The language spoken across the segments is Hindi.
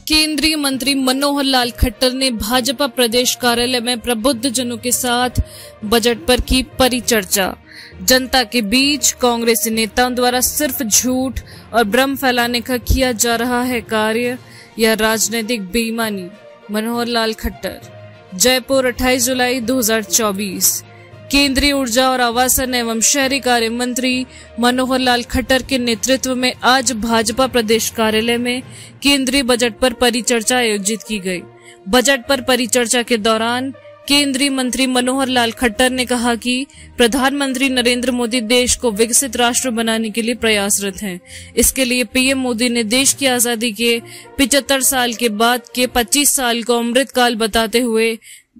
केंद्रीय मंत्री मनोहर लाल खट्टर ने भाजपा प्रदेश कार्यालय में प्रबुद्ध जनों के साथ बजट पर की परिचर्चा। जनता के बीच कांग्रेसी नेताओं द्वारा सिर्फ झूठ और भ्रम फैलाने का किया जा रहा है कार्य, यह राजनीतिक बेईमानी। मनोहर लाल खट्टर, जयपुर 28 जुलाई 2024। केंद्रीय ऊर्जा और आवासन एवं शहरी कार्य मंत्री मनोहर लाल खट्टर के नेतृत्व में आज भाजपा प्रदेश कार्यालय में केंद्रीय बजट पर परिचर्चा आयोजित की गई। बजट पर परिचर्चा के दौरान केंद्रीय मंत्री मनोहर लाल खट्टर ने कहा कि प्रधानमंत्री नरेंद्र मोदी देश को विकसित राष्ट्र बनाने के लिए प्रयासरत हैं। इसके लिए पीएम मोदी ने देश की आजादी के 75 साल के बाद के 25 साल को अमृत काल बताते हुए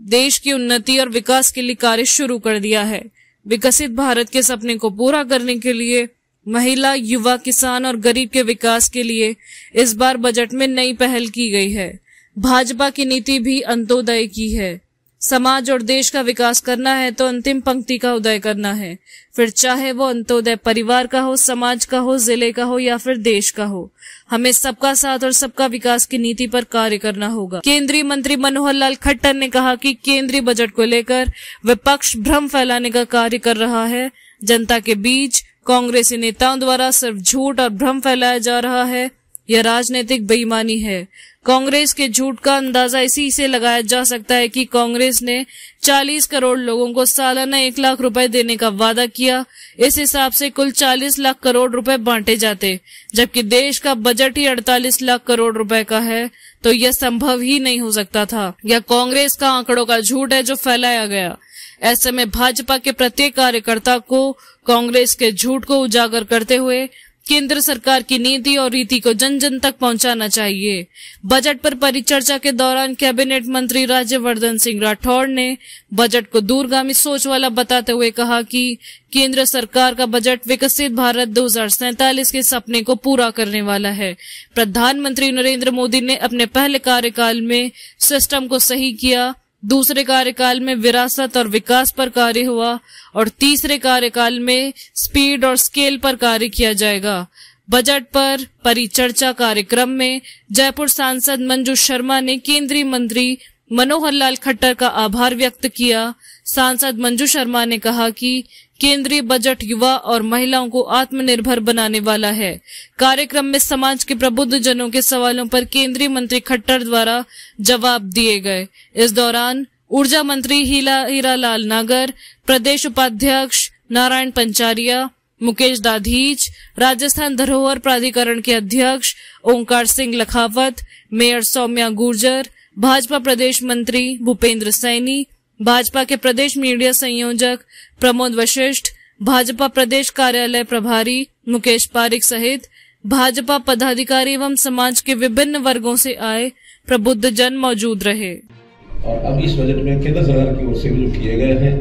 देश की उन्नति और विकास के लिए कार्य शुरू कर दिया है। विकसित भारत के सपने को पूरा करने के लिए महिला, युवा, किसान और गरीब के विकास के लिए इस बार बजट में नई पहल की गई है। भाजपा की नीति भी अंत्योदय की है। समाज और देश का विकास करना है तो अंतिम पंक्ति का उदय करना है, फिर चाहे वो अंत्योदय परिवार का हो, समाज का हो, जिले का हो या फिर देश का हो। हमें सबका साथ और सबका विकास की नीति पर कार्य करना होगा। केंद्रीय मंत्री मनोहर लाल खट्टर ने कहा कि केंद्रीय बजट को लेकर विपक्ष भ्रम फैलाने का कार्य कर रहा है। जनता के बीच कांग्रेसी नेताओं द्वारा सिर्फ झूठ और भ्रम फैलाया जा रहा है, यह राजनीतिक बेईमानी है। कांग्रेस के झूठ का अंदाजा इसी से लगाया जा सकता है कि कांग्रेस ने 40 करोड़ लोगों को सालाना 1 लाख रुपए देने का वादा किया। इस हिसाब से कुल 40 लाख करोड़ रुपए बांटे जाते, जबकि देश का बजट ही 48 लाख करोड़ रुपए का है, तो यह संभव ही नहीं हो सकता था। यह कांग्रेस का आंकड़ों का झूठ है जो फैलाया गया। ऐसे में भाजपा के प्रत्येक कार्यकर्ता को कांग्रेस के झूठ को उजागर करते हुए केंद्र सरकार की नीति और रीति को जन जन तक पहुंचाना चाहिए। बजट पर परिचर्चा के दौरान कैबिनेट मंत्री राज्यवर्धन सिंह राठौड़ ने बजट को दूरगामी सोच वाला बताते हुए कहा कि केंद्र सरकार का बजट विकसित भारत 2047 के सपने को पूरा करने वाला है। प्रधानमंत्री नरेंद्र मोदी ने अपने पहले कार्यकाल में सिस्टम को सही किया, दूसरे कार्यकाल में विरासत और विकास पर कार्य हुआ और तीसरे कार्यकाल में स्पीड और स्केल पर कार्य किया जाएगा। बजट पर परिचर्चा कार्यक्रम में जयपुर सांसद मंजू शर्मा ने केंद्रीय मंत्री मनोहर लाल खट्टर का आभार व्यक्त किया। सांसद मंजू शर्मा ने कहा कि केंद्रीय बजट युवा और महिलाओं को आत्मनिर्भर बनाने वाला है। कार्यक्रम में समाज के प्रबुद्ध जनों के सवालों पर केंद्रीय मंत्री खट्टर द्वारा जवाब दिए गए। इस दौरान ऊर्जा मंत्री हीरालाल नागर, प्रदेश उपाध्यक्ष नारायण पंचारिया, मुकेश दाधीच, राजस्थान धरोहर प्राधिकरण के अध्यक्ष ओंकार सिंह लखावत, मेयर सौम्या गुर्जर, भाजपा प्रदेश मंत्री भूपेंद्र सैनी, भाजपा के प्रदेश मीडिया संयोजक प्रमोद वशिष्ठ, भाजपा प्रदेश कार्यालय प्रभारी मुकेश पारिक सहित भाजपा पदाधिकारी एवं समाज के विभिन्न वर्गों से आए प्रबुद्ध जन मौजूद रहे। और अब इस बजट में केंद्र सरकार की ओर से जो किए गए हैं,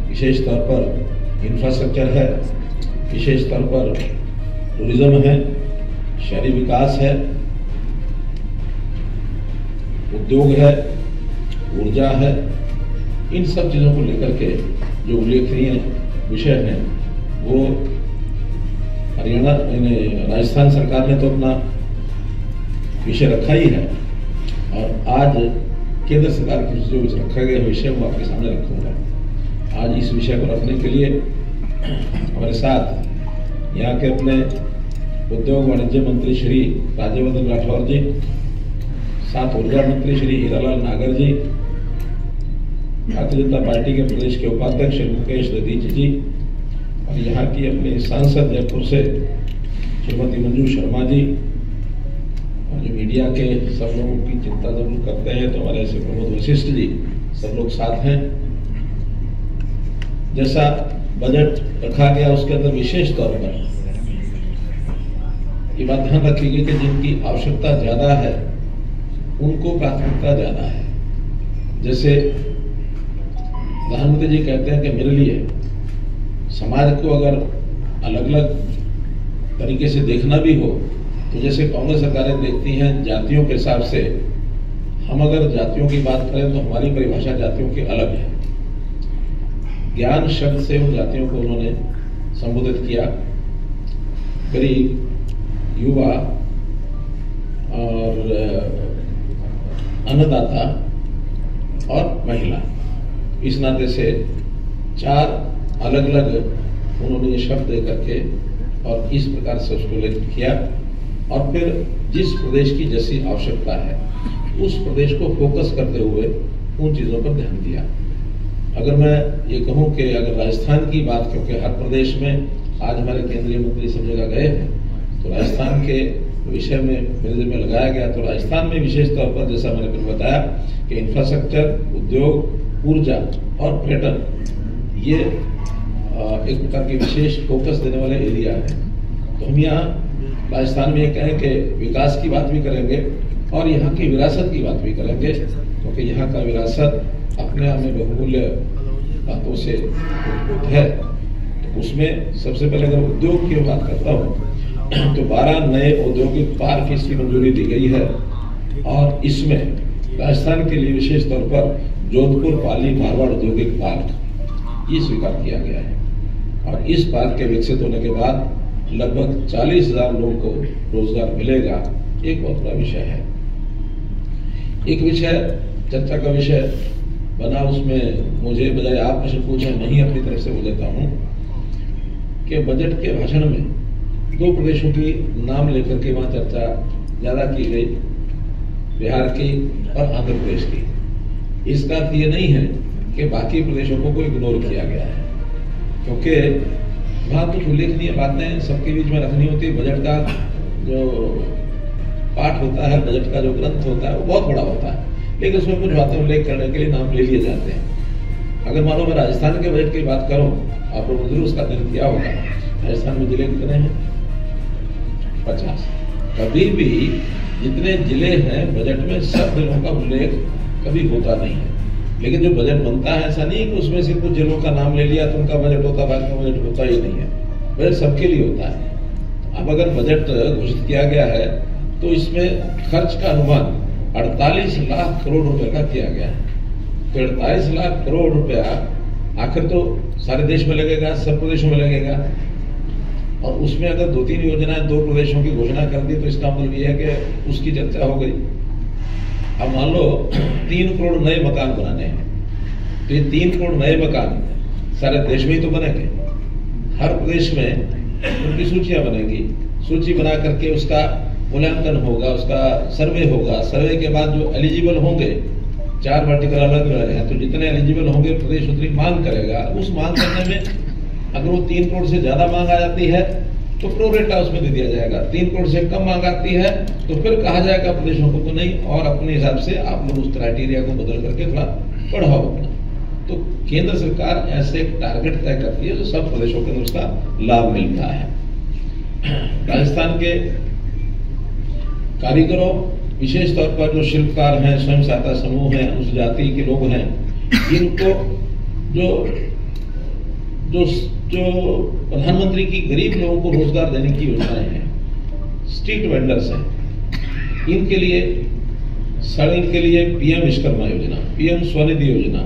विशेष तौर पर इंफ्रास्ट्रक्चर है, विशेष तौर पर टूरिज्म है, शहरी विकास है, उद्योग है, ऊर्जा है, इन सब चीजों को लेकर के जो उल्लेखनीय विषय हैं वो हरियाणा राजस्थान सरकार ने तो अपना विषय रखा ही है और आज केंद्र सरकार की जो रखा गया विषय वो आपके सामने रखूंगा। आज इस विषय को रखने के लिए हमारे साथ यहाँ के अपने उद्योग वाणिज्य मंत्री श्री राज्यवर्धन राठौड़ जी, साथ ऊर्जा मंत्री श्री हीरालाल नागर जी, भारतीय जनता पार्टी के प्रदेश के उपाध्यक्ष मुकेश दाधीच जी और यहाँ की अपने सांसद जयपुर से श्रीमती मंजू शर्मा जी और जो मीडिया के सब लोगों की चिंता जरूर करते हैं तो हमारे ऐसे प्रमोद वशिष्ठ जी, सब लोग साथ हैं। जैसा बजट रखा गया उसके अंदर विशेष तौर पर ये बात ध्यान रखी गई कि जिनकी आवश्यकता ज्यादा है उनको प्राथमिकता ज्यादा है। जैसे प्रधानमंत्री जी कहते हैं कि मेरे लिए समाज को अगर अलग अलग तरीके से देखना भी हो तो जैसे कांग्रेस सरकारें देखती हैं जातियों के हिसाब से, हम अगर जातियों की बात करें तो हमारी परिभाषा जातियों की अलग है। ज्ञान शब्द से उन जातियों को उन्होंने संबोधित किया। गरीब, युवा और अन्नदाता और महिला, इस नाते से 4 अलग अलग उन्होंने ये शब्द दे करके और इस प्रकार से उसको लेकर किया और फिर जिस प्रदेश की जैसी आवश्यकता है उस प्रदेश को फोकस करते हुए उन चीजों पर ध्यान दिया। अगर मैं ये कहूं कि अगर राजस्थान की बात, क्योंकि हर प्रदेश में आज हमारे केंद्रीय मंत्री सब जगह गए हैं, तो राजस्थान के विषय में मेरे जिम्मे लगाया गया, तो राजस्थान में विशेष तौर पर जैसा मैंने फिर बताया कि इंफ्रास्ट्रक्चर, उद्योग, ऊर्जा और पर्यटन ये एक प्रकार के विशेष फोकस देने वाले एरिया है। तो हम यहाँ राजस्थान में ये कहें कि विकास की बात भी करेंगे और यहाँ की विरासत की बात भी करेंगे, क्योंकि यहाँ का विरासत अपने आप में बहुमूल्य बातों से है। तो उसमें सबसे पहले अगर उद्योग की बात करता हूँ तो 12 नए औद्योगिक पार्क इसकी मंजूरी दी गई है और इसमें राजस्थान के लिए विशेष तौर पर जोधपुर, पाली, मारवाड़ औद्योगिक पार्क ये स्वीकार किया गया है और इस पार्क के विकसित होने के बाद लगभग 40,000 लोगों को रोजगार मिलेगा। एक बहुत बड़ा विषय है। एक विषय चर्चा का विषय बना, उसमें मुझे बजाय आप प्रश्न पूछे, मैं ही अपनी तरफ से बोल देता हूँ कि बजट के भाषण में 2 प्रदेशों की नाम लेकर के वहां चर्चा ज्यादा की गई, बिहार की और आंध्र प्रदेश की। इसका अर्थ ये नहीं है कि बाकी प्रदेशों को इग्नोर किया गया है, क्योंकि वहां कुछ उल्लेखनीय बातें सबके बीच में रखनी होती है। बजट का जो पाठ होता है, बजट का जो ग्रंथ होता है वो बहुत बड़ा होता है, लेकिन उसमें कुछ बातें उल्लेख करने के लिए नाम ले लिए जाते हैं। अगर मानो मैं राजस्थान के बजट की बात करूं, आप लोगों ने जरूर उसका अध्ययन किया होगा। राजस्थान में जिले कितने हैं? 50। कभी भी जितने जिले हैं बजट में सब जिलों का उल्लेख कभी होता नहीं है, लेकिन जो बजट बनता है ऐसा नहीं कि उसमें से कुछ जिलों का नाम ले लिया तो उनका बजट होता, बाकी का बजट होता ही नहीं है। बजट सबके लिए होता है। अब अगर बजट घोषित किया गया है तो इसमें खर्च का अनुमान 48 लाख करोड़ रुपए का किया गया है। तो 48 लाख करोड़ रुपया आखिर तो सारे देश में लगेगा, सब प्रदेशों में लगेगा, और उसमें अगर 2-3 योजनाएं 2 प्रदेशों की घोषणा कर दी तो इसका मतलब ये है कि उसकी चर्चा हो गई। अब मान लो 3 करोड़ नए मकान बनाने हैं, तो ये 3 करोड़ नए मकान सारे देश में ही तो बनेंगे। हर प्रदेश में उनकी सूचियां बनेंगी, सूची बना करके उसका मूल्यांकन होगा, उसका सर्वे होगा। सर्वे के बाद जो एलिजिबल होंगे, 4 वर्टिकल अलग हैं, तो जितने एलिजिबल होंगे प्रदेश उतनी मांग करेगा। उस मांग करने में अगर वो 3 करोड़ से ज्यादा मांग आ जाती है तो प्रो रेटा उसमें दे दिया जाएगा। 3 करोड़ से कम मांग आती है तो फिर कहा जाएगा प्रदेशों को तो नहीं, और अपने हिसाब से आप लोग उस क्राइटेरिया को बदल करके थोड़ा बढ़ाओ अपना। तो केंद्र सरकार ऐसे एक टारगेट तय करती है जो सब प्रदेशों के अंदर उसका लाभ मिलता है। राजस्थान के कारीगरों, विशेष तौर पर जो शिल्पकार हैं, स्वयं सहायता समूह हैं, अनुसूचित जाति के लोग हैं, इनको जो प्रधानमंत्री की गरीब लोगों को रोजगार देने की योजनाएं हैं, स्ट्रीट वेंडर्स हैं, इनके लिए पीएम विश्वकर्मा योजना, पीएम स्वनिधि योजना,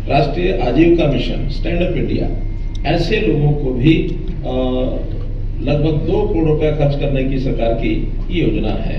राष्ट्रीय आजीविका मिशन, स्टैंड अप इंडिया, ऐसे लोगों को भी लगभग 2 करोड़ रुपया खर्च करने की सरकार की योजना है।